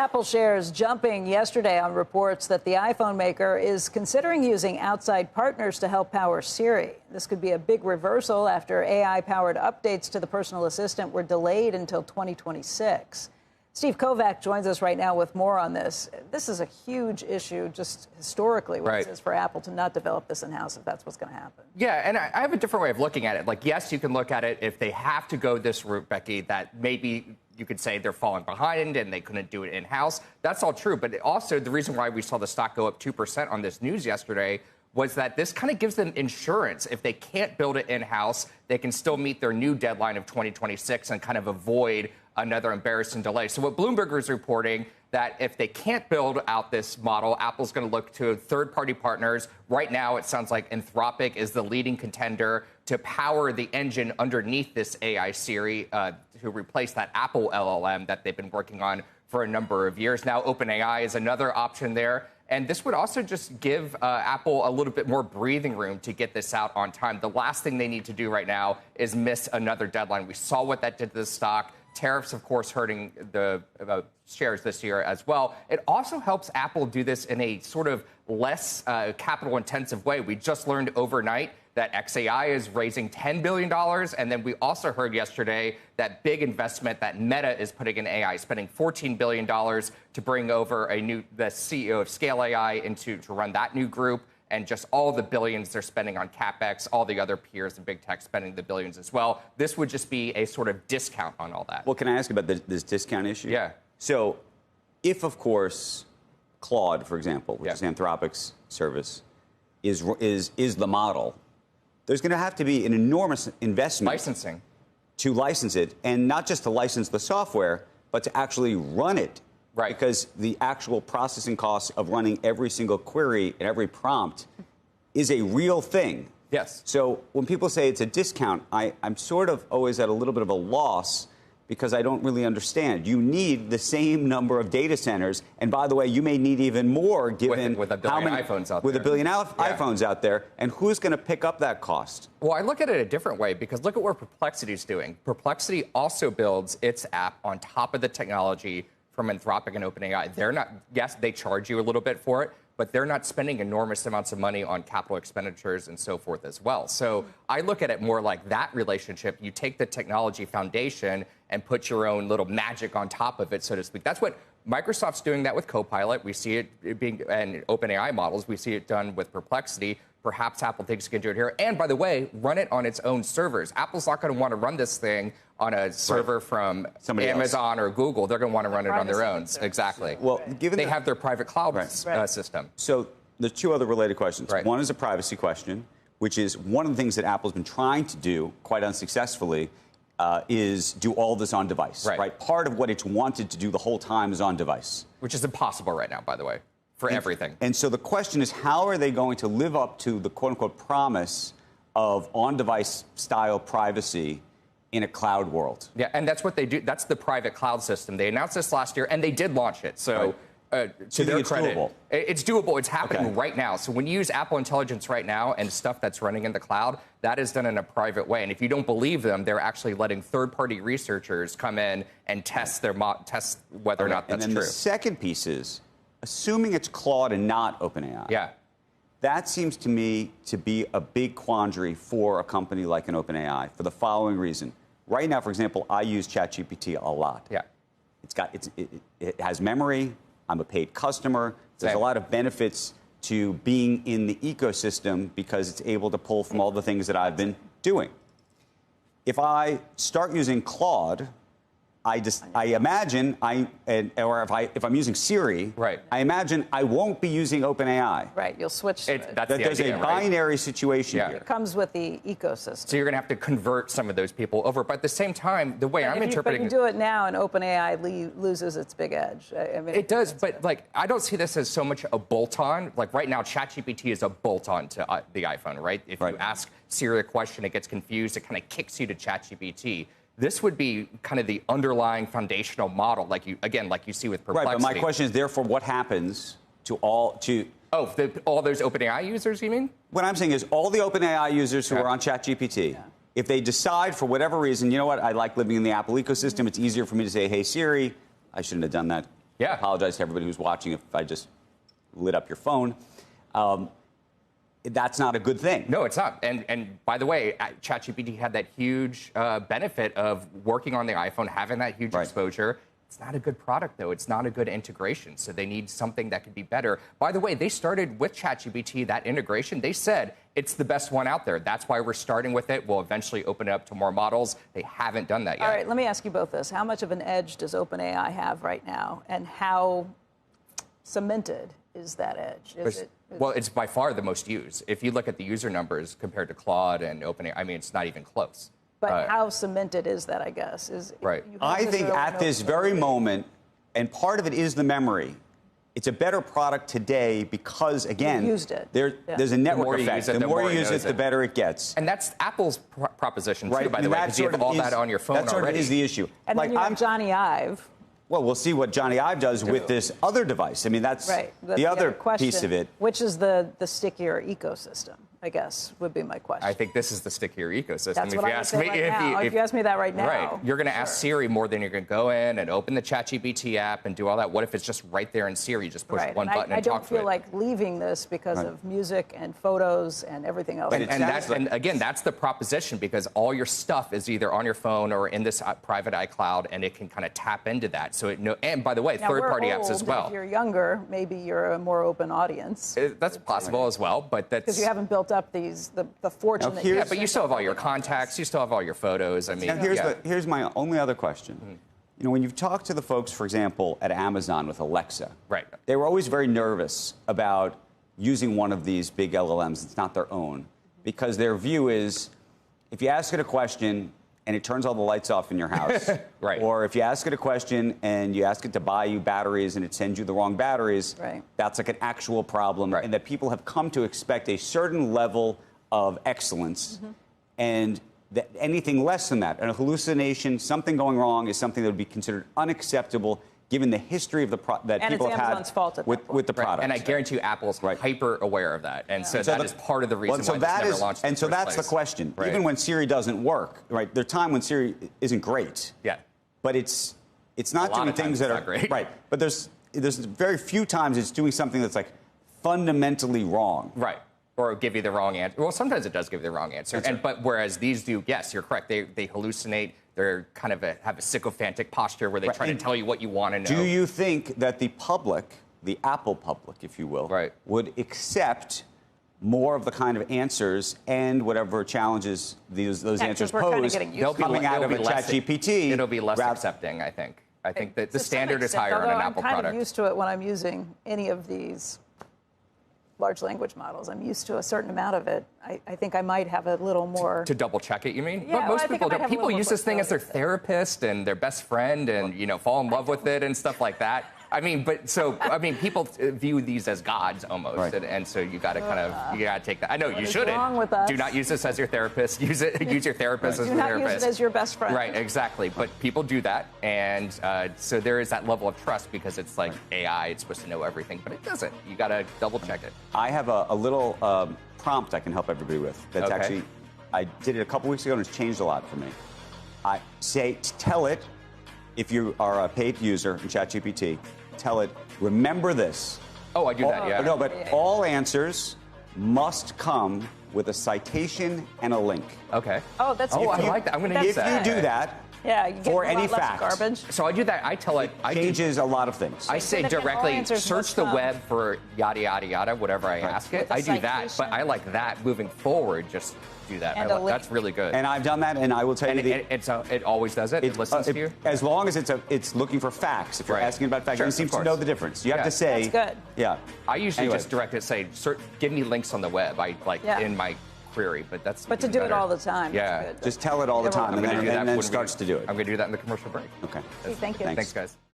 Apple shares jumping yesterday on reports that the iPhone maker is considering using outside partners to help power Siri. This could be a big reversal after AI-powered updates to the personal assistant were delayed until 2026. Steve Kovach joins us right now with more on this. This is a huge issue just historically what it is for Apple to not develop this in-house if that's what's going to happen. Yeah, and I have a different way of looking at it. Like, yes, you can look at it if they have to go this route, Becky, that maybe you could say they're falling behind and they couldn't do it in-house. That's all true. But also the reason why we saw the stock go up 2% on this news yesterday was that this kind of gives them insurance. If they can't build it in-house, they can still meet their new deadline of 2026 and kind of avoid another embarrassing delay. So what Bloomberg is reporting, that if they can't build out this model, Apple's going to look to third-party partners. Right now, it sounds like Anthropic is the leading contender to power the engine underneath this AI Siri to replace that Apple LLM that they've been working on for a number of years. Now, OpenAI is another option there. And this would also just give Apple a little bit more breathing room to get this out on time. The last thing they need to do right now is miss another deadline. We saw what that did to the stock. Tariffs, of course, hurting the shares this year as well. It also helps Apple do this in a sort of less capital-intensive way. We just learned overnight that XAI is raising $10 billion. And then we also heard yesterday that big investment that Meta is putting in AI, spending $14 billion to bring over the CEO of Scale AI to run that new group. And just all the billions they're spending on CapEx, all the other peers and big tech spending the billions as well. This would just be a sort of discount on all that. Well, can I ask about this discount issue? Yeah. So if, of course, Claude, for example, which is Anthropic's service, is the model, there's going to have to be an enormous investment. Licensing. To license it, and not just to license the software, but to actually run it. Right. Because the actual processing costs of running every single query and every prompt is a real thing. Yes. So when people say it's a discount, I'm sort of always at a little bit of a loss because I don't really understand. You need the same number of data centers. And by the way, you may need even more given with a billion iPhones out there. With a billion iPhones out there. And who's going to pick up that cost? Well, I look at it a different way because look at what Perplexity is doing. Perplexity also builds its app on top of the technology from Anthropic and OpenAI. They're not, yes, they charge you a little bit for it, but they're not spending enormous amounts of money on capital expenditures and so forth as well. So I look at it more like that relationship. You take the technology foundation and put your own little magic on top of it, so to speak. That's what Microsoft's doing that with Copilot. We see it being, and OpenAI models, we see it done with Perplexity. Perhaps Apple thinks it can do it here. And by the way, run it on its own servers. Apple's not going to want to run this thing on a server from Amazon or Google. They're going to want to run it on their own. Exactly. Well, given they have their private cloud system. So the two other related questions. Right. One is a privacy question, which is one of the things that Apple's been trying to do quite unsuccessfully is do all this on device. Right. Part of what it's wanted to do the whole time is on device. Which is impossible right now, by the way. For everything. And so the question is, how are they going to live up to the quote-unquote promise of on-device style privacy in a cloud world? Yeah, and that's what they do. That's the private cloud system. They announced this last year, and they did launch it. So to their credit, doable. It's doable. It's happening right now. So when you use Apple Intelligence right now and stuff that's running in the cloud, that is done in a private way. And if you don't believe them, they're actually letting third-party researchers come in and test test whether or not that's true. And then true. the second piece is, assuming it's Claude and not OpenAI. Yeah. That seems to me to be a big quandary for a company like an OpenAI for the following reason. Right now, for example, I use ChatGPT a lot. Yeah. It has memory. I'm a paid customer. There's a lot of benefits to being in the ecosystem because it's able to pull from all the things that I've been doing. If I start using Claude, I imagine if I'm using Siri, I imagine I won't be using OpenAI. Right, you'll switch. There's a binary situation here. It comes with the ecosystem. So you're going to have to convert some of those people over. But at the same time, the way I'm interpreting it. But you can do it now, and OpenAI loses its big edge. I mean, it does, but I don't see this as so much a bolt-on. Like right now, ChatGPT is a bolt-on to the iPhone, right? If you ask Siri a question, it gets confused. It kind of kicks you to ChatGPT. This would be kind of the underlying foundational model, like you see with Perplexity. Right, but my question is, therefore, what happens to all those OpenAI users, you mean? What I'm saying is all the OpenAI users who are on ChatGPT, if they decide for whatever reason, you know what, I like living in the Apple ecosystem, it's easier for me to say, hey, Siri, I shouldn't have done that. Yeah. I apologize to everybody who's watching if I just lit up your phone. That's not a good thing. No, it's not. And by the way, ChatGPT had that huge benefit of working on the iPhone, having that huge exposure. It's not a good product, though. It's not a good integration. So they need something that could be better. By the way, they started with ChatGPT, that integration. They said it's the best one out there. That's why we're starting with it. We'll eventually open it up to more models. They haven't done that yet. All right, let me ask you both this. How much of an edge does OpenAI have right now? And how cemented is that edge? Well, it's by far the most used. If you look at the user numbers compared to Claude and OpenAI, I mean, it's not even close. But how cemented is that, I guess? I think at this very moment, and part of it is the memory, it's a better product today because, again, there's a network effect. The more you use it, the better it gets. And that's Apple's proposition, too, by the way, because you have all that on your phone already. That sort of is the issue. And then you have Johnny Ive. Well, we'll see what Johnny Ive does with this other device. I mean, that's the other piece of it. Which is the stickier ecosystem, I guess, would be my question. I think this is the stickier ecosystem. That's what I would say right now. If you ask me that right now. Right. You're going to ask Siri more than you're going to go in and open the ChatGPT app and do all that. What if it's just right there in Siri? Just push one button and talk to it. I don't feel like leaving this because of music and photos and everything else. And again, that's the proposition, because all your stuff is either on your phone or in this private iCloud, and it can kind of tap into that. So and by the way, third-party apps as well. If you're younger, maybe you're a more open audience. That's possible as well, but that's because you haven't built up the fortune. But you still have all your contacts, you still have all your photos. I mean, here's my only other question. You know, when you've talked to the folks, for example, at Amazon with Alexa, they were always very nervous about using one of these big LLMs. It's not their own, because their view is, if you ask it a question and it turns all the lights off in your house, or if you ask it a question and you ask it to buy you batteries and it sends you the wrong batteries, that's like an actual problem, and that people have come to expect a certain level of excellence, and that anything less than that, a hallucination, something going wrong, is something that would be considered unacceptable given the history of that people have had with the product. And I guarantee you Apple's hyper aware of that. And so that is part of the reason why it's never launched in the first place. And so that's the question. Even when Siri doesn't work, there's a time when Siri isn't great. But it's not doing things that are great. But there's very few times it's doing something that's like fundamentally wrong. Or give you the wrong answer. Well, sometimes it does give you the wrong answer. But whereas these do, yes, you're correct. They hallucinate. They're kind of have a sycophantic posture where they try to tell you what you want to know. Do you think that the public, the Apple public, if you will, would accept more of the kind of answers and whatever challenges those answers pose coming out of a ChatGPT? It'll be less accepting, I think. I think that the standard is higher on an Apple product. I'm kind of used to it when I'm using any of these large language models. I'm used to a certain amount of it. I think I might have a little more... To double check it, you mean? Yeah, but most people don't. People use this thing as their therapist and their best friend and, fall in love with it and stuff like that. I mean, people view these as gods almost, and so you got to you got to take that. I know you shouldn't. Wrong with us? Do not use this as your therapist. Use your therapist as your therapist. Do not use it as your best friend. Right, exactly. But people do that, and so there is that level of trust because it's like AI. It's supposed to know everything, but it doesn't. You got to double check it. I have a little prompt I can help everybody with. That's actually, I did it a couple weeks ago, and it's changed a lot for me. I say, tell it, if you are a paid user in ChatGPT, tell it, remember this. Oh, I do that, yeah. No, but all answers must come with a citation and a link. Okay. Oh, that's I like that. I'm going to use that. If you do that, you get for any less fact. Garbage. So I do that. I tell it. Changes a lot of things. I say directly, search the web for yada, yada, yada, whatever I ask it. I do that. But I like that moving forward. Just do that. That's really good. And I've done that, and I will tell you it always does it. It listens to you. As long as it's looking for facts. If you're asking about facts, it seems to know the difference. You have to say. That's good. Yeah. I usually just direct it, say, give me links on the web. In my query, but that's. But to do it all the time. Yeah. Just tell it all the time, and then it starts to do it. I'm going to do that in the commercial break. Okay. Thank you. Thanks, guys.